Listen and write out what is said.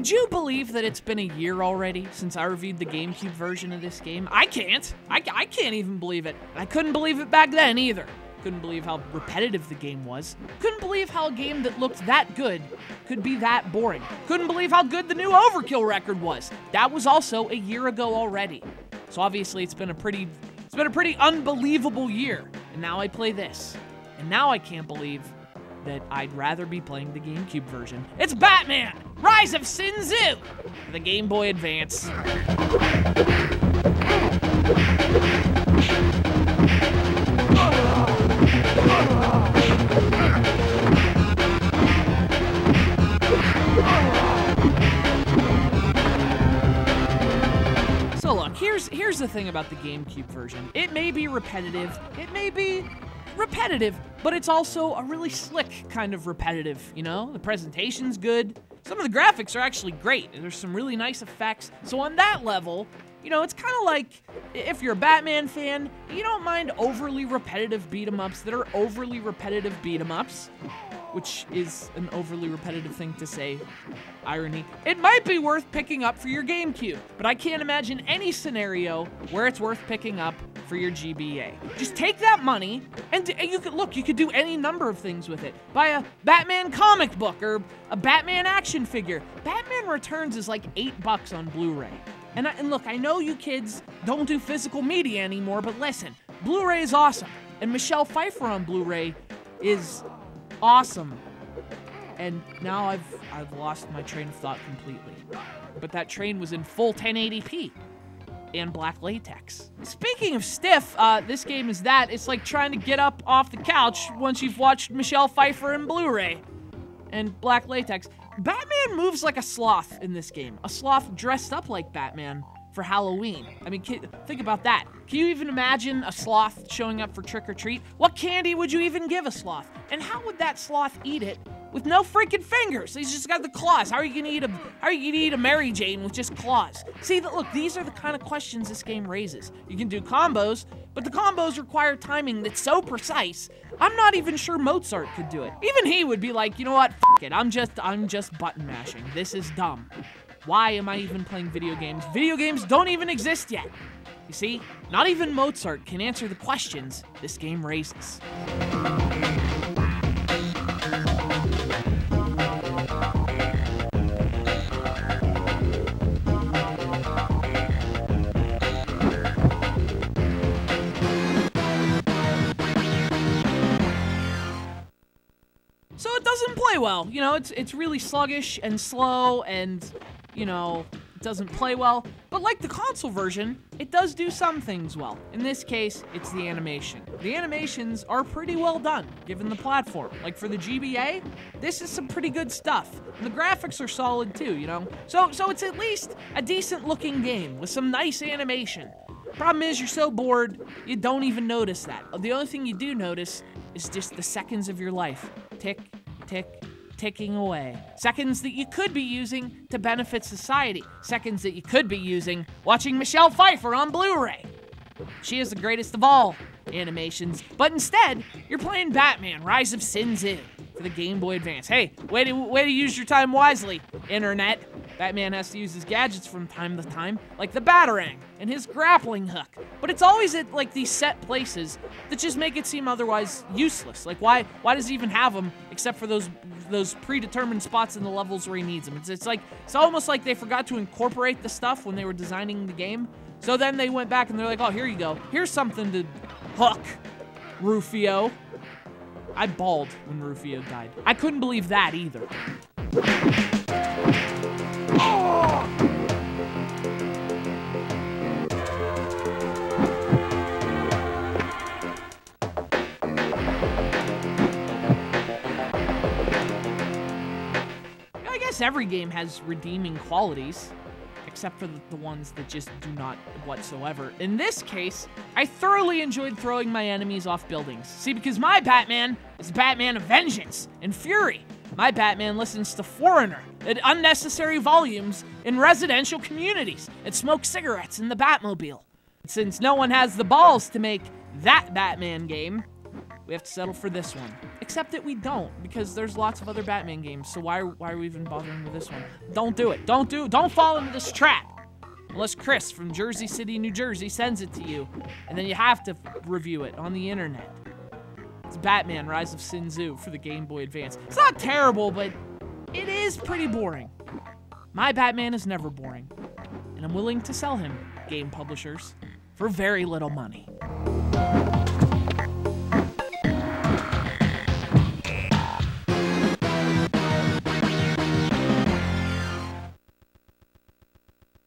Would you believe that it's been a year already since I reviewed the GameCube version of this game? I can't. I can't even believe it. I couldn't believe it back then either. Couldn't believe how repetitive the game was. Couldn't believe how a game that looked that good could be that boring. Couldn't believe how good the new Overkill record was. That was also a year ago already. So obviously it's been a pretty unbelievable year. And now I play this. And now I can't believe that I'd rather be playing the GameCube version. It's Batman! Rise of Sin Tzu! For the Game Boy Advance. So look, here's the thing about the GameCube version. It may be repetitive, but it's also a really slick kind of repetitive, you know? The presentation's good. Some of the graphics are actually great. There's some really nice effects. So on that level, you know, it's kind of like if you're a Batman fan, you don't mind overly repetitive beat-em-ups that are overly repetitive beat-em-ups, which is an overly repetitive thing to say. Irony. It might be worth picking up for your GameCube, but I can't imagine any scenario where it's worth picking up for your GBA. Just take that money, and you could do any number of things with it. Buy a Batman comic book or a Batman action figure. Batman Returns is like $8 on Blu-ray. And look, I know you kids don't do physical media anymore, but listen, Blu-ray is awesome, and Michelle Pfeiffer on Blu-ray is awesome. And now I've lost my train of thought completely. But that train was in full 1080p and black latex. Speaking of stiff, this game is that. It's like trying to get up off the couch once you've watched Michelle Pfeiffer in Blu-ray and black latex. Batman moves like a sloth in this game. A sloth dressed up like Batman for Halloween. I mean, think about that. Can you even imagine a sloth showing up for trick-or-treat? What candy would you even give a sloth? And how would that sloth eat it with no freaking fingers? He's just got the claws. How are you gonna eat a Mary Jane with just claws? See, look, these are the kind of questions this game raises. You can do combos, but the combos require timing that's so precise, I'm not even sure Mozart could do it. Even he would be like, you know what, F it, I'm just button mashing. This is dumb. Why am I even playing video games? Video games don't even exist yet. You see, not even Mozart can answer the questions this game raises. So it doesn't play well, you know, it's really sluggish and slow and, you know, it doesn't play well. But like the console version, it does do some things well. In this case, it's the animation. The animations are pretty well done, given the platform. Like for the GBA, this is some pretty good stuff. And the graphics are solid too, you know? So it's at least a decent looking game with some nice animation. Problem is, you're so bored, you don't even notice that. The only thing you do notice is just the seconds of your life. Tick, tick, ticking away. Seconds that you could be using to benefit society. Seconds that you could be using watching Michelle Pfeiffer on Blu-ray. She is the greatest of all animations, but instead, you're playing Batman, Rise of Sin Tzu for the Game Boy Advance. Hey, way to use your time wisely, Internet. Batman has to use his gadgets from time to time, like the Batarang and his grappling hook. But it's always at like these set places that just make it seem otherwise useless. Like why does he even have them except for those predetermined spots in the levels where he needs them? It's almost like they forgot to incorporate the stuff when they were designing the game. So then they went back and they're like, oh, here you go. Here's something to hook Rufio. I bawled when Rufio died. I couldn't believe that either. I guess every game has redeeming qualities, except for the ones that just do not whatsoever. In this case, I thoroughly enjoyed throwing my enemies off buildings. See, because my Batman is Batman of vengeance and fury. My Batman listens to Foreigner at unnecessary volumes in residential communities and smokes cigarettes in the Batmobile. Since no one has the balls to make that Batman game, we have to settle for this one. Except that we don't, because there's lots of other Batman games, so why are we even bothering with this one? Don't do it. Don't fall into this trap. Unless Chris from Jersey City, New Jersey sends it to you, and then you have to review it on the internet. It's Batman Rise of Sin Tzu for the Game Boy Advance. It's not terrible, but it is pretty boring. My Batman is never boring, and I'm willing to sell him, game publishers, for very little money.